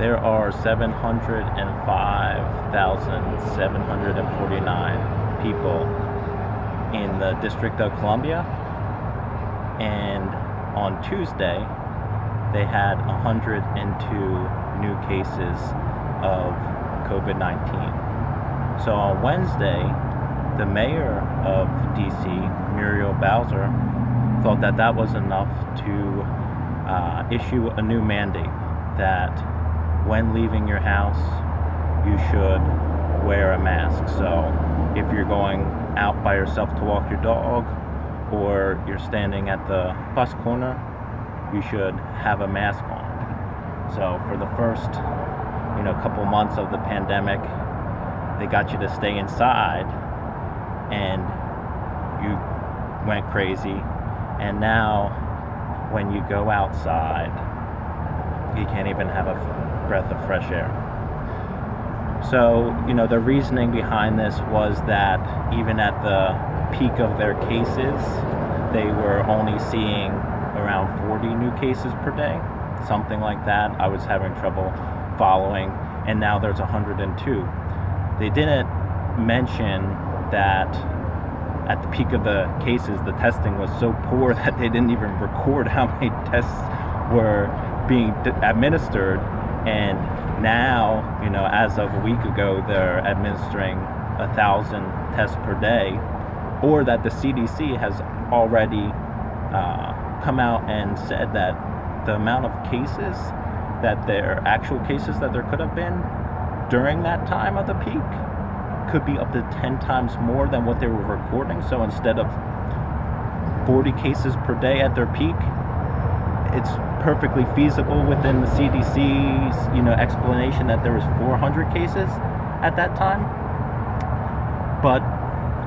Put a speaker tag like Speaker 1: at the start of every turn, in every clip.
Speaker 1: there are 705,749 people in the District of Columbia, and on Tuesday they had 102 new cases of COVID-19. So on Wednesday, the mayor of DC, Muriel Bowser, thought that that was enough to issue a new mandate that when leaving your house, you should wear a mask. So if you're going out by yourself to walk your dog, or you're standing at the bus corner, you should have a mask on. So for the first, couple months of the pandemic, they got you to stay inside, and you went crazy. And now, when you go outside, you can't even have a breath of fresh air. So, the reasoning behind this was that even at the peak of their cases, they were only seeing around 40 new cases per day, something like that. I was having trouble following, and now there's 102. They didn't mention that at the peak of the cases, the testing was so poor that they didn't even record how many tests were being administered. And now, as of a week ago, they're administering 1,000 tests per day, or that the CDC has already come out and said that the amount of cases that actual cases that there could have been during that time of the peak could be up to 10 times more than what they were recording. So instead of 40 cases per day at their peak, it's perfectly feasible within the CDC's, explanation that there was 400 cases at that time. But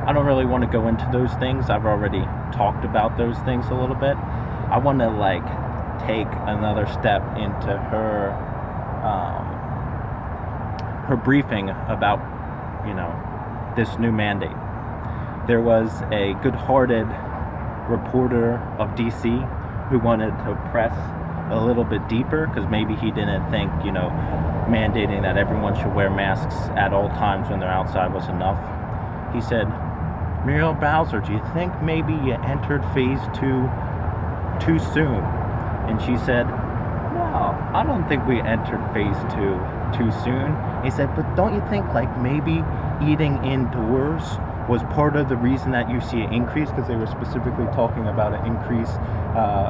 Speaker 1: I don't really want to go into those things. I've already talked about those things a little bit. I want to take another step into her briefing about this new mandate. There was a good-hearted reporter of DC who wanted to press a little bit deeper, because maybe he didn't think mandating that everyone should wear masks at all times when they're outside was enough. He said, "Muriel Bowser, do you think maybe you entered phase 2 too soon?" And she said, "No, I don't think we entered phase 2 too soon." He said, "But don't you think maybe eating indoors was part of the reason that you see an increase?" Because they were specifically talking about a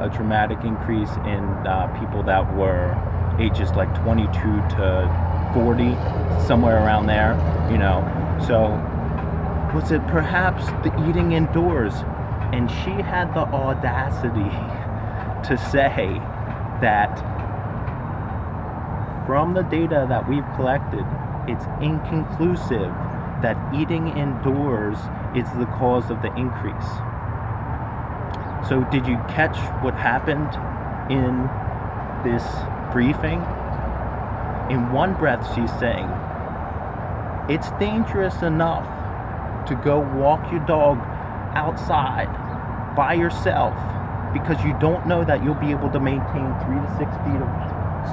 Speaker 1: dramatic increase in people that were ages 22 to 40, somewhere around there, So was it perhaps the eating indoors? And she had the audacity to say that from the data that we've collected, it's inconclusive that eating indoors is the cause of the increase. So did you catch what happened in this briefing? In one breath, she's saying, it's dangerous enough to go walk your dog outside by yourself because you don't know that you'll be able to maintain 3 to 6 feet of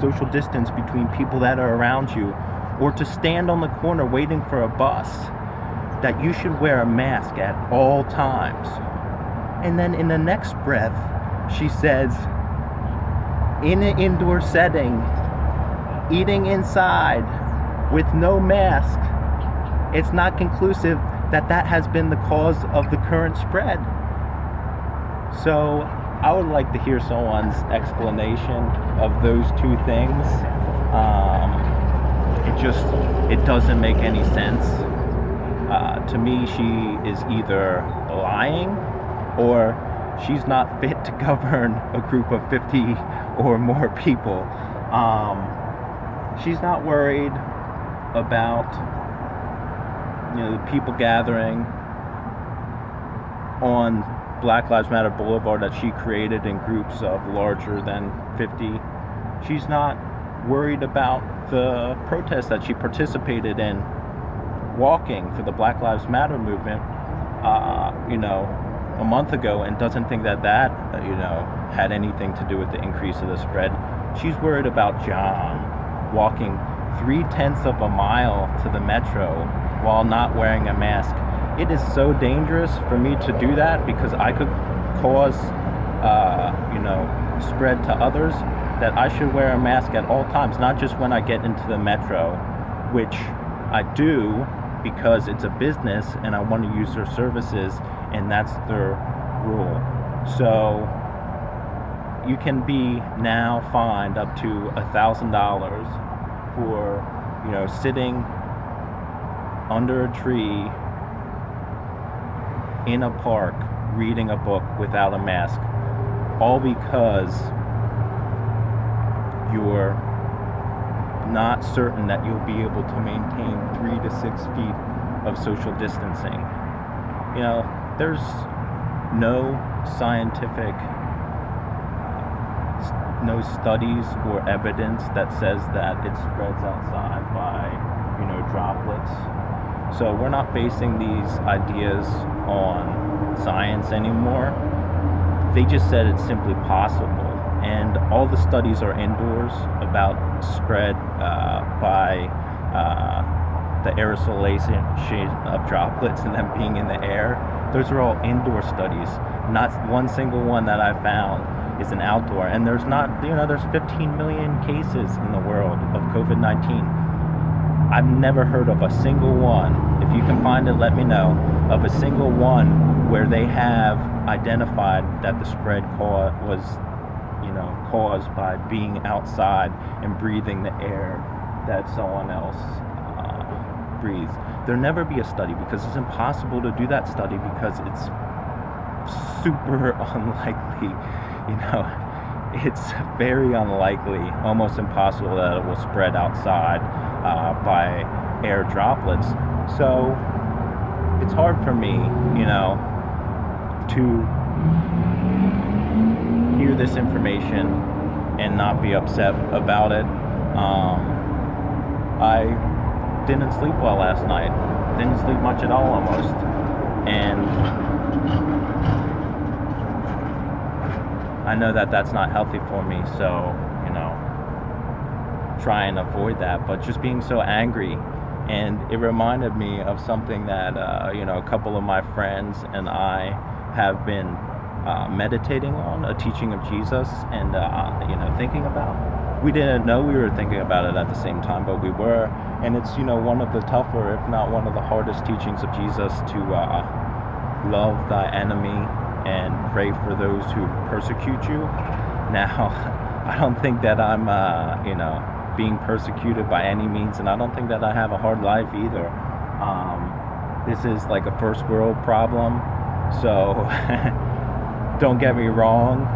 Speaker 1: social distance between people that are around you, or to stand on the corner waiting for a bus, that you should wear a mask at all times. And then in the next breath, she says, in an indoor setting, eating inside with no mask, it's not conclusive that has been the cause of the current spread. So I would like to hear someone's explanation of those two things. It doesn't make any sense. To me, she is either lying or she's not fit to govern a group of 50 or more people. She's not worried about the people gathering on Black Lives Matter Boulevard that she created in groups of larger than 50. She's not worried about the protests that she participated in, walking for the Black Lives Matter movement, a month ago, and doesn't think that had anything to do with the increase of the spread. She's worried about John walking 3/10 of a mile to the metro while not wearing a mask. It is so dangerous for me to do that because I could cause, spread to others, that I should wear a mask at all times, not just when I get into the metro, which I do because it's a business and I want to use their services, and that's their rule. So you can be now fined up to $1,000 for, sitting under a tree in a park reading a book without a mask, all because you're not certain that you'll be able to maintain 3 to 6 feet of social distancing. There's no scientific, no studies or evidence that says that it spreads outside by, droplets. So we're not basing these ideas on science anymore. They just said it's simply possible. And all the studies are indoors about spread by the aerosolization of droplets and them being in the air. Those are all indoor studies. Not one single one that I found is an outdoor. And there's not, there's 15 million cases in the world of COVID-19. I've never heard of a single one, if you can find it, let me know, of a single one where they have identified that the spread was caused by being outside and breathing the air that someone else breathes. There'll never be a study because it's impossible to do that study because it's super unlikely, it's very unlikely, almost impossible that it will spread outside by air droplets. So it's hard for me, to hear this information and not be upset about it. I didn't sleep well last night. Didn't sleep much at all almost. And I know that that's not healthy for me, so, try and avoid that. But just being so angry, and it reminded me of something that, a couple of my friends and I have been meditating on, a teaching of Jesus, and thinking about. We didn't know we were thinking about it at the same time, but we were. And it's one of the tougher, if not one of the hardest teachings of Jesus, to love thy enemy and pray for those who persecute you. Now, I don't think that I'm being persecuted by any means, and I don't think that I have a hard life either. This is like a first world problem, so don't get me wrong.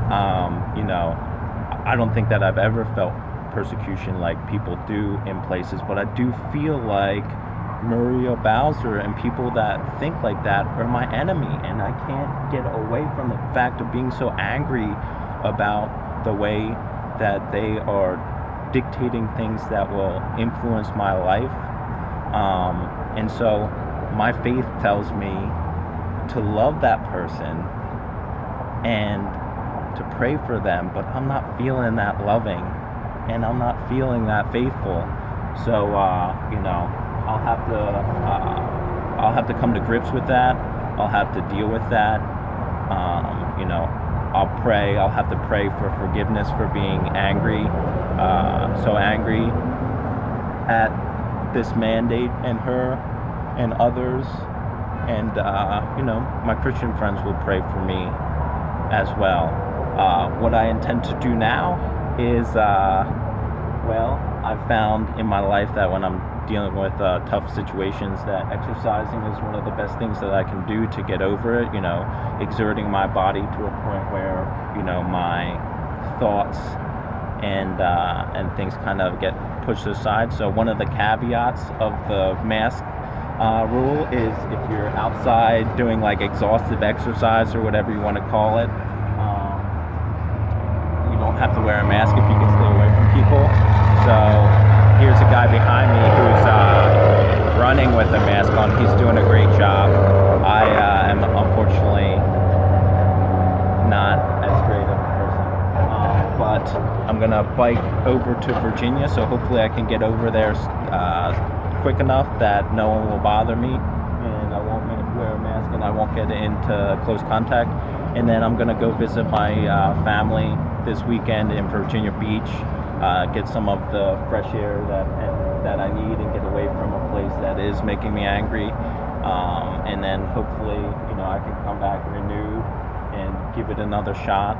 Speaker 1: I don't think that I've ever felt persecution like people do in places, but I do feel like Muriel Bowser and people that think like that are my enemy, and I can't get away from the fact of being so angry about the way that they are dictating things that will influence my life. And so my faith tells me to love that person and to pray for them, but I'm not feeling that loving, and I'm not feeling that faithful. So I'll have to come to grips with that. I'll have to deal with that. I'll pray. I'll have to pray for forgiveness for being angry, so angry at this mandate and her and others. And my Christian friends will pray for me as well. What I intend to do now is, I've found in my life that when I'm dealing with tough situations, that exercising is one of the best things that I can do to get over it. Exerting my body to a point where my thoughts and things kind of get pushed aside. So one of the caveats of the mask rule is if you're outside doing like exhaustive exercise or whatever you want to call it, you don't have to wear a mask if you can stay away from people. So here's a guy behind me who's running with a mask on. He's doing a great job. I am unfortunately not as great of a person, but I'm gonna bike over to Virginia, so hopefully I can get over there quick enough that no one will bother me, and I won't wear a mask, and I won't get into close contact. And then I'm gonna go visit my family this weekend in Virginia Beach, get some of the fresh air that I need, and get away from a place that is making me angry. And then hopefully, I can come back renewed and give it another shot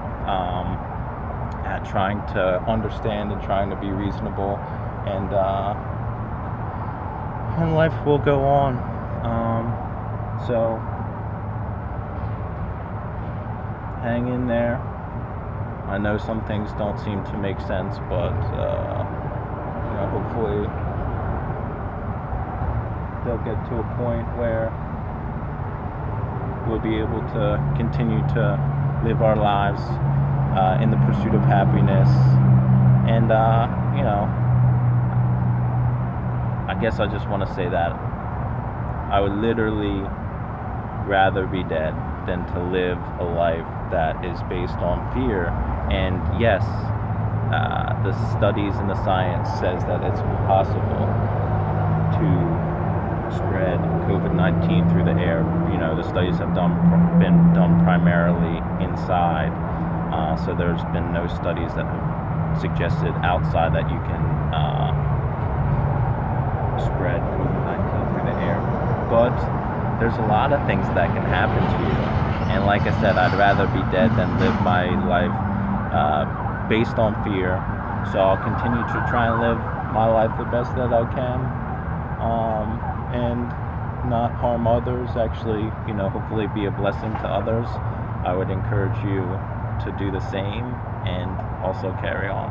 Speaker 1: at trying to understand and trying to be reasonable, and life will go on. So hang in there. I know some things don't seem to make sense, but hopefully they'll get to a point where we'll be able to continue to live our lives in the pursuit of happiness. And I guess I just want to say that I would literally rather be dead than to live a life that is based on fear. And yes, the studies and the science says that it's possible to spread COVID-19 through the air. The studies have been done primarily inside, so there's been no studies that have suggested outside that you can spread COVID-19 through the air. But there's a lot of things that can happen to you, and like I said, I'd rather be dead than live my life based on fear. So I'll continue to try and live my life the best that I can, and not harm others. Actually, hopefully be a blessing to others. I would encourage you to do the same and also carry on.